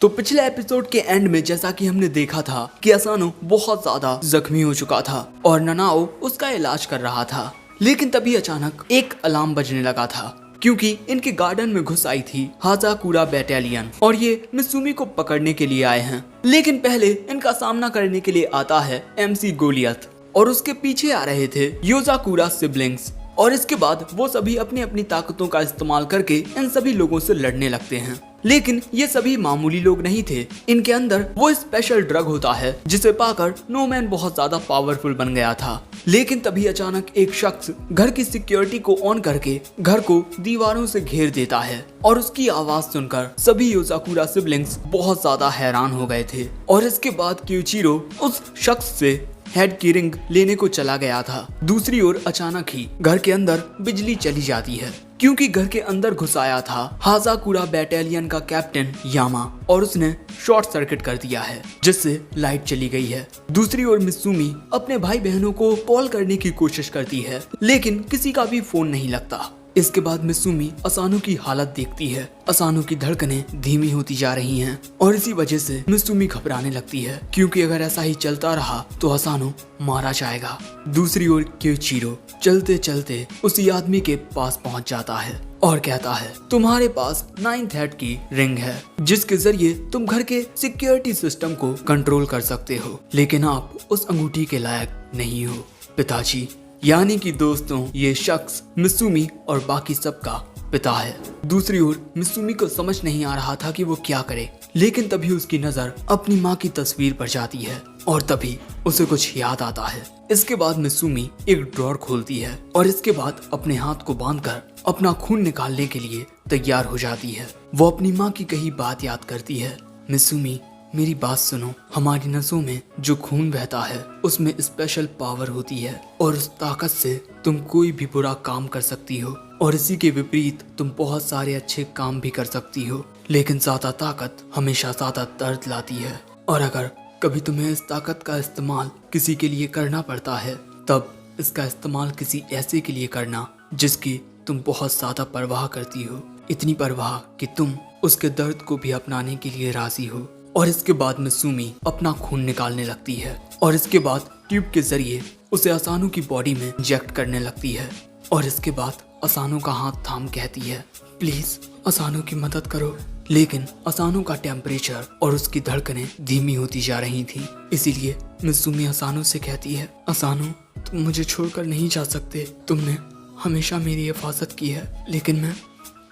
तो पिछले एपिसोड के एंड में जैसा कि हमने देखा था कि असानो बहुत ज्यादा जख्मी हो चुका था और ननाओ उसका इलाज कर रहा था, लेकिन तभी अचानक एक अलार्म बजने लगा था क्योंकि इनके गार्डन में घुस आई थी हाजाकुरा बैटालियन और ये मित्सुमी को पकड़ने के लिए आए हैं। लेकिन पहले इनका सामना करने के लिए आता है MC गोलियत और उसके पीछे आ रहे थे योजाकुरा सिबलिंग्स और इसके बाद वो सभी अपनी अपनी ताकतों का इस्तेमाल करके इन सभी लोगों से लड़ने लगते हैं। लेकिन ये सभी मामूली लोग नहीं थे, इनके अंदर वो स्पेशल ड्रग होता है जिसे पाकर नोमैन बहुत ज्यादा पावरफुल बन गया था। लेकिन तभी अचानक एक शख्स घर की सिक्योरिटी को ऑन करके घर को दीवारों से घेर देता है और उसकी आवाज सुनकर सभी योजाकुरा सिबलिंग्स बहुत ज्यादा हैरान हो गए थे। और इसके बाद क्यूचिरो उस शख्स से हेड की रिंग लेने को चला गया था। दूसरी ओर अचानक ही घर के अंदर बिजली चली जाती है क्योंकि घर के अंदर घुस आया था हाजाकुरा बैटालियन का कैप्टन यामा और उसने शॉर्ट सर्किट कर दिया है जिससे लाइट चली गई है। दूसरी ओर मित्सुमी अपने भाई बहनों को कॉल करने की कोशिश करती है लेकिन किसी का भी फोन नहीं लगता। इसके बाद मित्सुमी असानो की हालत देखती है। असानो की धड़कनें धीमी होती जा रही हैं और इसी वजह से मित्सुमी घबराने लगती है क्योंकि अगर ऐसा ही चलता रहा तो असानो मारा जाएगा। दूसरी ओर क्यूचिरो चलते चलते उसी आदमी के पास पहुंच जाता है और कहता है तुम्हारे पास 9th हेड की रिंग है जिसके जरिए तुम घर के सिक्योरिटी सिस्टम को कंट्रोल कर सकते हो, लेकिन आप उस अंगूठी के लायक नहीं हो पिताजी। यानी कि दोस्तों ये शख्स मित्सुमी और बाकी सबका पिता है। दूसरी ओर मित्सुमी को समझ नहीं आ रहा था कि वो क्या करे, लेकिन तभी उसकी नजर अपनी माँ की तस्वीर पर जाती है और तभी उसे कुछ याद आता है। इसके बाद मित्सुमी एक ड्रॉर खोलती है और इसके बाद अपने हाथ को बांधकर अपना खून निकालने के लिए तैयार हो जाती है। वो अपनी माँ की कही बात याद करती है। मित्सुमी मेरी बात सुनो, हमारी नसों में जो खून बहता है उसमें स्पेशल पावर होती है और उस ताकत से तुम कोई भी बुरा काम कर सकती हो और इसी के विपरीत तुम बहुत सारे अच्छे काम भी कर सकती हो, लेकिन ज्यादा ताकत हमेशा ज्यादा दर्द लाती है और अगर कभी तुम्हें इस ताकत का इस्तेमाल किसी के लिए करना पड़ता है तब इसका इस्तेमाल किसी ऐसे के लिए करना जिसकी तुम बहुत ज्यादा परवाह करती हो, इतनी परवाह कि तुम उसके दर्द को भी अपनाने के लिए राजी हो। और इसके बाद मित्सुमी अपना खून निकालने लगती है और इसके बाद ट्यूब के जरिए उसे असानो की बॉडी में इंजेक्ट करने लगती है और इसके बाद असानो का हाथ थाम कहती है प्लीज असानो की मदद करो। लेकिन असानो का टेम्परेचर और उसकी धड़कनें धीमी होती जा रही थी, इसीलिए मित्सुमी असानो से कहती है असानो तुम मुझे छोड़कर नहीं जा सकते, तुमने हमेशा मेरी हिफाजत की है लेकिन मैं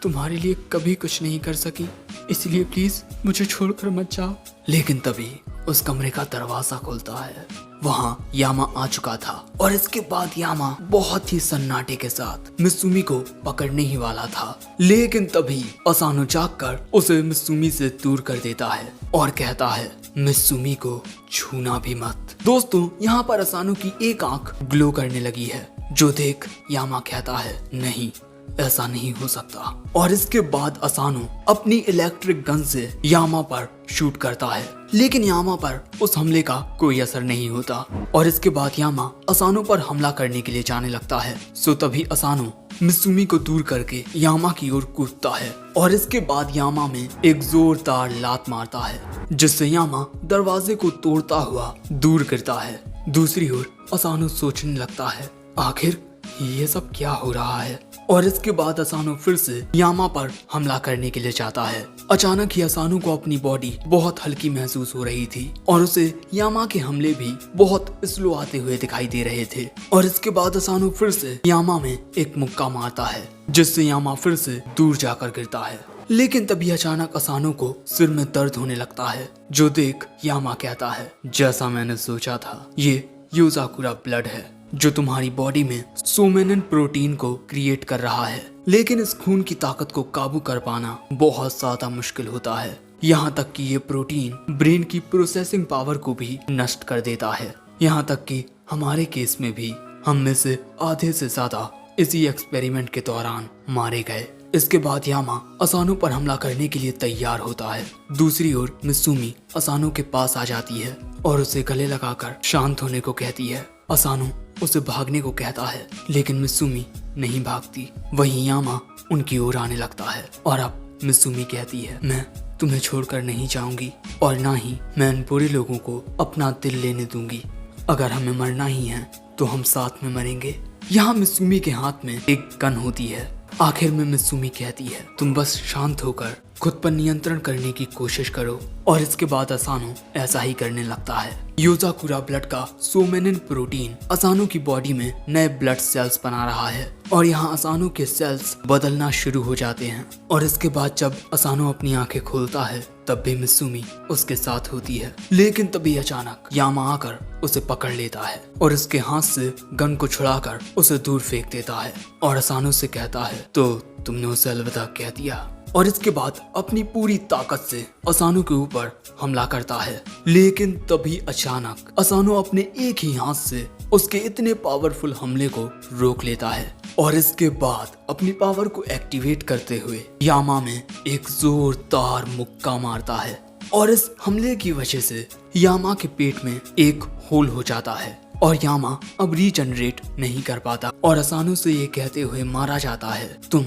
तुम्हारे लिए कभी कुछ नहीं कर सकी, इसलिए प्लीज मुझे छोड़कर मत जाओ। लेकिन तभी उस कमरे का दरवाजा खुलता है, वहाँ यामा आ चुका था और इसके बाद यामा बहुत ही सन्नाटे के साथ मित्सुमी को पकड़ने ही वाला था, लेकिन तभी असानो जागकर उसे मित्सुमी से दूर कर देता है और कहता है मित्सुमी को छूना भी मत। दोस्तों यहाँ पर असानो की एक आंख ग्लो करने लगी है जो देख यामा कहता है नहीं ऐसा नहीं हो सकता और इसके बाद असानो अपनी इलेक्ट्रिक गन से यामा पर शूट करता है, लेकिन यामा पर उस हमले का कोई असर नहीं होता और इसके बाद यामा असानो पर हमला करने के लिए जाने लगता है। सो तभी असानो मित्सुमी को दूर करके यामा की ओर कूदता है और इसके बाद यामा में एक जोरदार लात मारता है जिससे यामा दरवाजे को तोड़ता हुआ दूर गिरता है। दूसरी ओर असानो सोचने लगता है आखिर ये सब क्या हो रहा है और इसके बाद असानो फिर से यामा पर हमला करने के लिए जाता है। अचानक ही असानो को अपनी बॉडी बहुत हल्की महसूस हो रही थी और उसे यामा के हमले भी बहुत स्लो आते हुए दिखाई दे रहे थे और इसके बाद असानो फिर से यामा में एक मुक्का मारता है जिससे यामा फिर से दूर जाकर गिरता है। लेकिन तभी अचानक असानो को सिर में दर्द होने लगता है जो देख यामा कहता है जैसा मैंने सोचा था ये योजाकुरा ब्लड है जो तुम्हारी बॉडी में सोमेनिन प्रोटीन को क्रिएट कर रहा है, लेकिन इस खून की ताकत को काबू कर पाना बहुत ज्यादा मुश्किल होता है। यहाँ तक कि ये प्रोटीन ब्रेन की प्रोसेसिंग पावर को भी नष्ट कर देता है। यहाँ तक कि हमारे केस में भी हम में से आधे से ज्यादा इसी एक्सपेरिमेंट के दौरान मारे गए। इसके बाद यामा असानो पर हमला करने के लिए तैयार होता है। दूसरी ओर मित्सुमी असानो के पास आ जाती है और उसे गले लगाकर शांत होने को कहती है। असानो उसे भागने को कहता है लेकिन मित्सुमी नहीं भागती। वहीं यामा उनकी ओर आने लगता है और अब मित्सुमी कहती है मैं तुम्हें छोड़कर नहीं जाऊंगी और ना ही मैं इन बुरे लोगों को अपना दिल लेने दूंगी। अगर हमें मरना ही है तो हम साथ में मरेंगे। यहाँ मित्सुमी के हाथ में एक गन होती है। आखिर में मित्सुमी कहती है तुम बस शांत होकर खुद पर नियंत्रण करने की कोशिश करो। और इसके बाद असानो ऐसा ही करने लगता है। योजाकुरा ब्लड का सोमेनिन प्रोटीन असानो की बॉडी में नए ब्लड सेल्स बना रहा है और यहाँ असानो के सेल्स बदलना शुरू हो जाते हैं। और इसके बाद जब असानो अपनी आंखें खोलता है तब भी मित्सुमी उसके साथ होती है। लेकिन तभी अचानक यामा आकर उसे पकड़ लेता है और उसके हाथ से गन को छुड़ाकर उसे दूर फेंक देता है और असानो से कहता है तो तुमने उसे अलविदा कह दिया। और इसके बाद अपनी पूरी ताकत से असानो के ऊपर हमला करता है। लेकिन तभी अचानक असानो अपने एक ही हाथ से उसके इतने पावरफुल हमले को रोक लेता है और इसके बाद अपनी पावर को एक्टिवेट करते हुए यामा में एक जोरदार मुक्का मारता है और इस हमले की वजह से यामा के पेट में एक होल हो जाता है और यामा अब रीजनरेट नहीं कर पाता और असानो से ये कहते हुए मारा जाता है तुम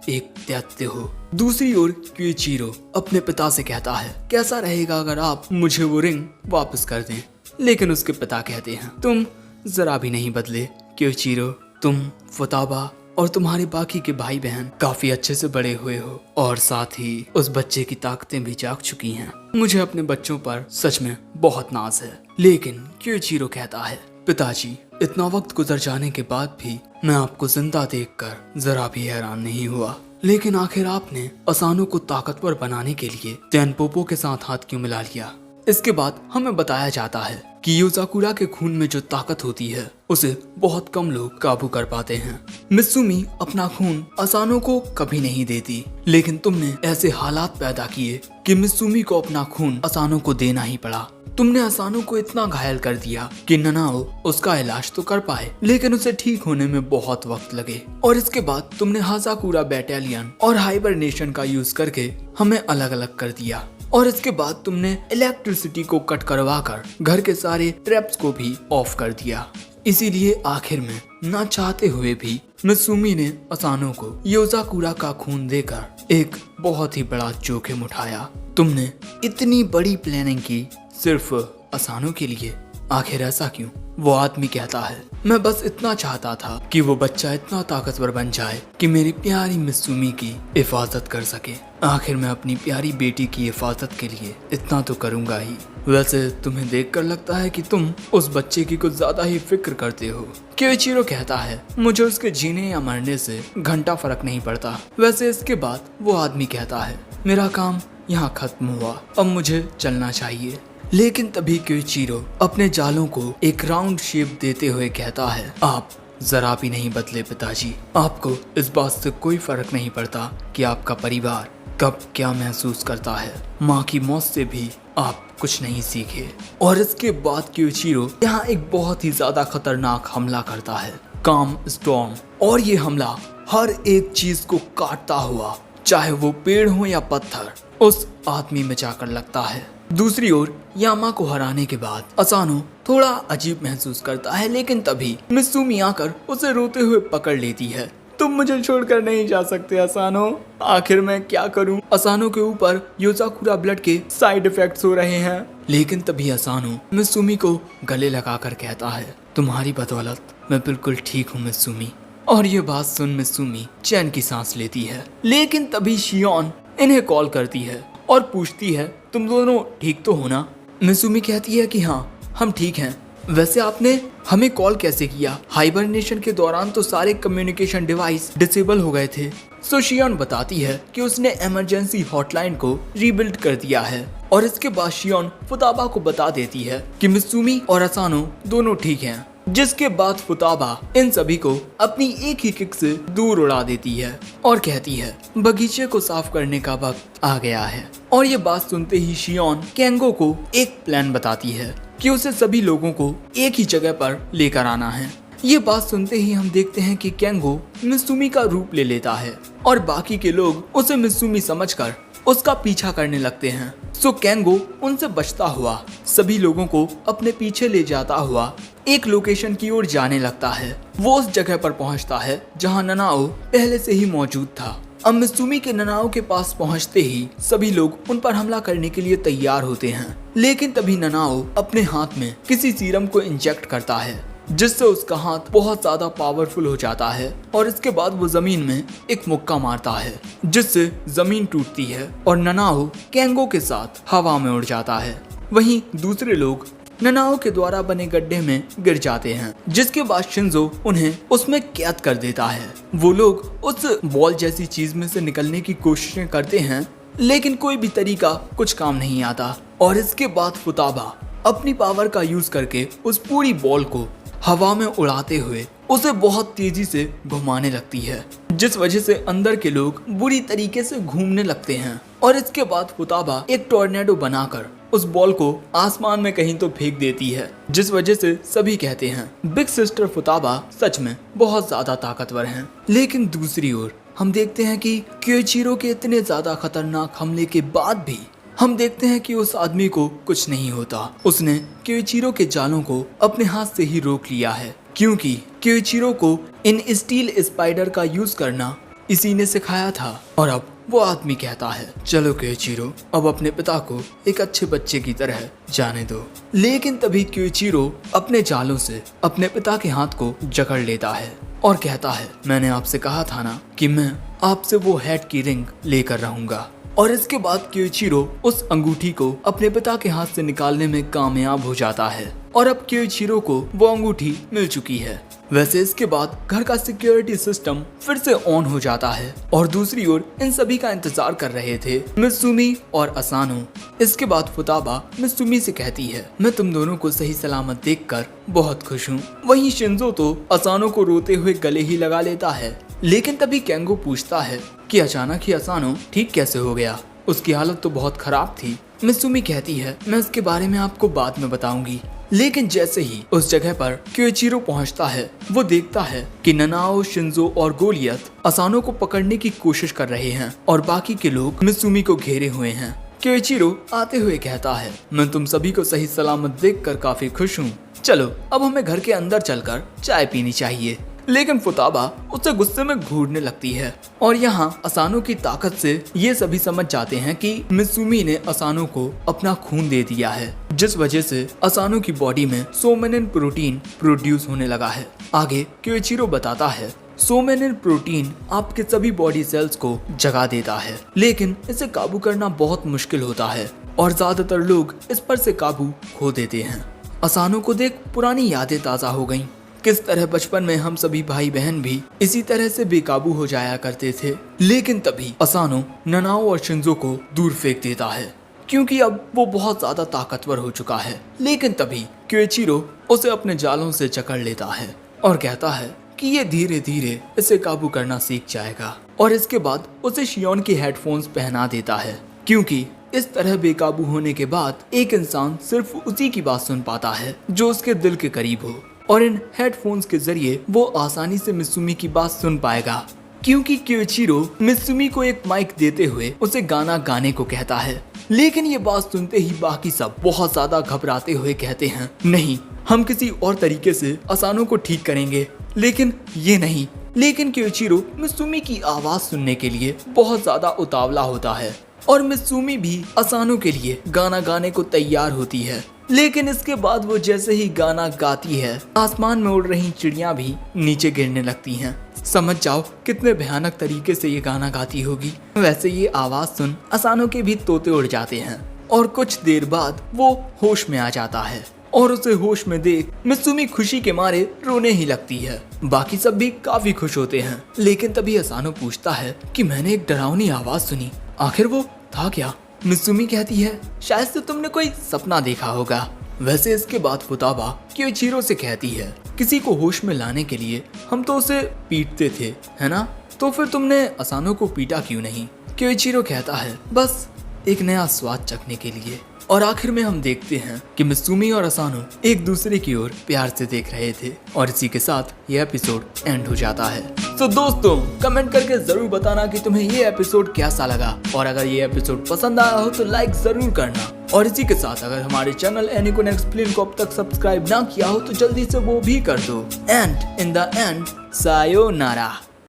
एक दैत्य हो। दूसरी ओर क्यूइचिरो अपने पिता से कहता है कैसा रहेगा अगर आप मुझे वो रिंग वापस कर दें। लेकिन उसके पिता कहते हैं तुम जरा भी नहीं बदले क्यूइचिरो, तुम फुताबा और तुम्हारे बाकी के भाई बहन काफी अच्छे से बड़े हुए हो और साथ ही उस बच्चे की ताकतें भी जाग चुकी हैं। मुझे अपने बच्चों पर सच में बहुत नाज है। लेकिन क्यूइचिरो कहता है पिताजी इतना वक्त गुजर जाने के बाद भी मैं आपको जिंदा देखकर जरा भी हैरान नहीं हुआ। लेकिन आखिर आपने असानो को ताकतवर बनाने के लिए तेनपोपो के साथ हाथ क्यों मिला लिया। इसके बाद हमें बताया जाता है कि योजाकुरा के खून में जो ताकत होती है उसे बहुत कम लोग काबू कर पाते हैं। मित्सुमी अपना खून असानो को कभी नहीं देती, लेकिन तुमने ऐसे हालात पैदा किए कि मित्सुमी को अपना खून असानो को देना ही पड़ा। तुमने असानो को इतना घायल कर दिया कि ननाओ उसका इलाज तो कर पाए लेकिन उसे ठीक होने में बहुत वक्त लगे। और इसके बाद तुमने हाजाकुरा बैटालियन और हाइबरनेशन का यूज करके हमें अलग अलग कर दिया। और इसके बाद तुमने इलेक्ट्रिसिटी को कट करवा कर घर के सारे ट्रैप्स को भी ऑफ कर दिया। इसीलिए आखिर में ना चाहते हुए भी मित्सुमी ने असानो को योजाकुरा का खून देकर एक बहुत ही बड़ा जोखिम उठाया। तुमने इतनी बड़ी प्लानिंग की सिर्फ असानो के लिए, आखिर ऐसा क्यों? वो आदमी कहता है मैं बस इतना चाहता था कि वो बच्चा इतना ताकतवर बन जाए कि मेरी प्यारी मित्सुमी की हिफाजत कर सके। आखिर मैं अपनी प्यारी बेटी की हिफाजत के लिए इतना तो करूंगा ही। वैसे तुम्हें देखकर लगता है कि तुम उस बच्चे की कुछ ज्यादा ही फिक्र करते हो। क्यूइचिरो कहता है मुझे उसके जीने या मरने से घंटा फर्क नहीं पड़ता। वैसे इसके बाद वो आदमी कहता है मेरा काम यहाँ खत्म हुआ, अब मुझे चलना चाहिए। लेकिन तभी क्यूइचिरो अपने जालों को एक राउंड शेप देते हुए कहता है आप जरा भी नहीं बदले पिताजी। आपको इस बात से कोई फर्क नहीं पड़ता कि आपका परिवार कब क्या महसूस करता है। माँ की मौत से भी आप कुछ नहीं सीखे। और इसके बाद क्यूइचिरो यहाँ एक बहुत ही ज्यादा खतरनाक हमला करता है, काम स्टॉर्म। और ये हमला हर एक चीज को काटता हुआ, चाहे वो पेड़ हो या पत्थर, उस आदमी में जाकर लगता है। दूसरी ओर यामा को हराने के बाद असानो थोड़ा अजीब महसूस करता है, लेकिन तभी मित्सुमी आकर उसे रोते हुए पकड़ लेती है। तुम मुझे छोड़कर नहीं जा सकते असानो, आखिर मैं क्या करूं? असानो के ऊपर योजाकुरा ब्लड के साइड इफेक्ट्स हो रहे हैं। लेकिन तभी असानो मित्सुमी को गले लगाकर कहता है तुम्हारी बदौलत मैं बिल्कुल ठीक हूँ मित्सुमी। और ये बात सुन मित्सुमी चैन की सांस लेती है। लेकिन तभी शियोन इन्हें कॉल करती है और पूछती है तुम दोनों ठीक तो हो ना? मित्सुमी कहती है कि हाँ हम ठीक हैं। वैसे आपने हमें कॉल कैसे किया? हाइबरनेशन के दौरान तो सारे कम्युनिकेशन डिवाइस डिसेबल हो गए थे। सो शियोन बताती है कि उसने इमरजेंसी हॉटलाइन को रीबिल्ड कर दिया है। और इसके बाद शियोन फुताबा को बता देती है कि मित्सुमी और असानो दोनों ठीक हैं। जिसके बाद फुताबा इन सभी को अपनी एक ही किक से दूर उड़ा देती है और कहती है बगीचे को साफ करने का वक्त आ गया है। और ये बात सुनते ही शियोन केंगो को एक प्लान बताती है कि उसे सभी लोगों को एक ही जगह पर लेकर आना है। ये बात सुनते ही हम देखते हैं कि केंगो मित्सुमी का रूप ले लेता है और बाकी के लोग उसे मित्सुमी समझकर उसका पीछा करने लगते हैं। सो केंगो उनसे बचता हुआ सभी लोगों को अपने पीछे ले जाता हुआ एक लोकेशन की ओर जाने लगता है। वो उस जगह पर पहुंचता है जहां ननाओ पहले से ही मौजूद था। अब मित्सुमी के ननाओ के पास पहुंचते ही सभी लोग उन पर हमला करने के लिए तैयार होते हैं, लेकिन तभी ननाओ अपने हाथ में किसी सीरम को इंजेक्ट करता है, जिससे उसका हाथ बहुत ज्यादा पावरफुल हो जाता है और इसके बाद वो जमीन में एक मुक्का मारता है, जिससे जमीन टूटती है और ननाओ केंगो के साथ हवा में उड़ जाता है। वहीं दूसरे लोग ननाओ के द्वारा बने गड्ढे में गिर जाते हैं, जिसके बाद शिंजो उन्हें उसमें कैद कर देता है। वो लोग उस बॉल जैसी चीज में से निकलने की कोशिशें करते हैं, लेकिन कोई भी तरीका कुछ काम नहीं आता और इसके बाद फुताबा अपनी पावर का यूज करके उस पूरी बॉल को हवा में उड़ाते हुए उसे बहुत तेजी से घुमाने लगती है, जिस वजह से अंदर के लोग बुरी तरीके से घूमने लगते हैं। और इसके बाद फुताबा एक टॉर्नेडो बनाकर उस बॉल को आसमान में कहीं तो फेंक देती है, जिस वजह से सभी कहते हैं बिग सिस्टर फुताबा सच में बहुत ज्यादा ताकतवर हैं। लेकिन दूसरी ओर हम देखते हैं कि क्योइचिरो के इतने ज्यादा खतरनाक हमले के बाद भी हम देखते हैं कि उस आदमी को कुछ नहीं होता। उसने क्योइचिरो के जालों को अपने हाथ से ही रोक लिया है, क्योंकि क्योइचिरो को इन स्टील स्पाइडर का यूज करना इसी ने सिखाया था। और अब वो आदमी कहता है, चलो क्योइचिरो, अब अपने पिता को एक अच्छे बच्चे की तरह जाने दो। लेकिन तभी क्योइचिरो अपने जालों से अपने पिता के हाथ को जकड़ लेता है और कहता है, मैंने आपसे कहा था ना कि मैं आपसे वो हेड की रिंग लेकर रहूंगा। और इसके बाद क्योइचिरो उस अंगूठी को अपने पिता के हाथ से निकालने में कामयाब हो जाता है और अब क्योइचिरो को वो अंगूठी मिल चुकी है। वैसे इसके बाद घर का सिक्योरिटी सिस्टम फिर से ऑन हो जाता है और दूसरी ओर इन सभी का इंतजार कर रहे थे मित्सुमी और असानो। इसके बाद फुताबा मित्सुमी से कहती है, मैं तुम दोनों को सही सलामत देखकर बहुत खुश हूँ। वहीं शिंजो तो असानो को रोते हुए गले ही लगा लेता है, लेकिन तभी केंगो पूछता है कि अचानक ही असानो ठीक कैसे हो गया, उसकी हालत तो बहुत खराब थी। मित्सुमी कहती है, मैं इसके बारे में आपको बाद में बताऊंगी। लेकिन जैसे ही उस जगह पर क्योइचिरो पहुंचता है, वो देखता है कि ननाओ, शिंजो और गोलियत असानो को पकड़ने की कोशिश कर रहे हैं और बाकी के लोग मित्सुमी को घेरे हुए हैं। क्योइचिरो आते हुए कहता है, मैं तुम सभी को सही सलामत देखकर काफी खुश हूँ। चलो अब हमें घर के अंदर चलकर चाय पीनी चाहिए। लेकिन फुताबा उससे गुस्से में घूरने लगती है और यहाँ असानो की ताकत से ये सभी समझ जाते हैं कि मित्सुमी ने असानो को अपना खून दे दिया है, जिस वजह से असानो की बॉडी में सोमेनिन प्रोटीन प्रोड्यूस होने लगा है। आगे क्योइचिरो बताता है, सोमेनिन प्रोटीन आपके सभी बॉडी सेल्स को जगा देता है, लेकिन इसे काबू करना बहुत मुश्किल होता है और ज्यादातर लोग इस पर से काबू खो देते हैं। असानो को देख पुरानी यादें ताजा हो गईं। किस तरह बचपन में हम सभी भाई बहन भी इसी तरह से बेकाबू हो जाया करते थे। लेकिन तभी असानो ननाओ और शिंजो को दूर फेंक देता है, क्योंकि अब वो बहुत ज्यादा ताकतवर हो चुका है। लेकिन तभी क्योइचिरो उसे अपने जालों से जकड़ लेता है और कहता है कि ये धीरे धीरे इसे काबू करना सीख जाएगा और इसके बाद उसे शियोन के हेडफोन्स पहना देता है, क्योंकि इस तरह बेकाबू होने के बाद एक इंसान सिर्फ उसी की बात सुन पाता है जो उसके दिल के करीब हो और इन हेडफोन्स के जरिए वो आसानी से मित्सुमी की बात सुन पाएगा, क्योंकि क्योइचिरो मित्सुमी को एक माइक देते हुए उसे गाना गाने को कहता है। लेकिन ये बात सुनते ही बाकी सब बहुत ज्यादा घबराते हुए कहते हैं, नहीं, हम किसी और तरीके से असानो को ठीक करेंगे। लेकिन ये नहीं। लेकिन क्योइचिरो मित्सुमी की आवाज सुनने के लिए बहुत ज्यादा उतावला होता है और मित्सुमी भी असानो के लिए गाना गाने को तैयार होती है। लेकिन इसके बाद वो जैसे ही गाना गाती है, आसमान में उड़ रही चिड़िया भी नीचे गिरने लगती हैं। समझ जाओ कितने भयानक तरीके से ये गाना गाती होगी। वैसे ये आवाज सुन असानो के भी तोते उड़ जाते हैं और कुछ देर बाद वो होश में आ जाता है और उसे होश में देख मित्सुमी खुशी के मारे रोने ही लगती है। बाकी सब भी काफी खुश होते हैं। लेकिन तभी असानो पूछता है कि मैंने एक डरावनी आवाज सुनी, आखिर वो था क्या? मित्सुमी कहती है, शायद से तुमने कोई सपना देखा होगा। वैसे इसके बाद फुताबा क्योइचिरो से कहती है, किसी को होश में लाने के लिए हम तो उसे पीटते थे, है ना? तो फिर तुमने असानो को पीटा क्यों नहीं? क्योइचिरो कहता है, बस एक नया स्वाद चखने के लिए। और आखिर में हम देखते हैं कि मित्सुमी और असानो एक दूसरे की ओर प्यार से देख रहे थे और इसी के साथ ये एपिसोड एंड हो जाता है। तो दोस्तों कमेंट करके जरूर बताना कि तुम्हें ये एपिसोड कैसा लगा और अगर ये एपिसोड पसंद आया हो तो लाइक जरूर करना। और इसी के साथ अगर हमारे चैनल एनिकुन एक्सप्लेन को अब तक सब्सक्राइब ना किया हो तो जल्दी से वो भी कर दो। And in the end sayonara.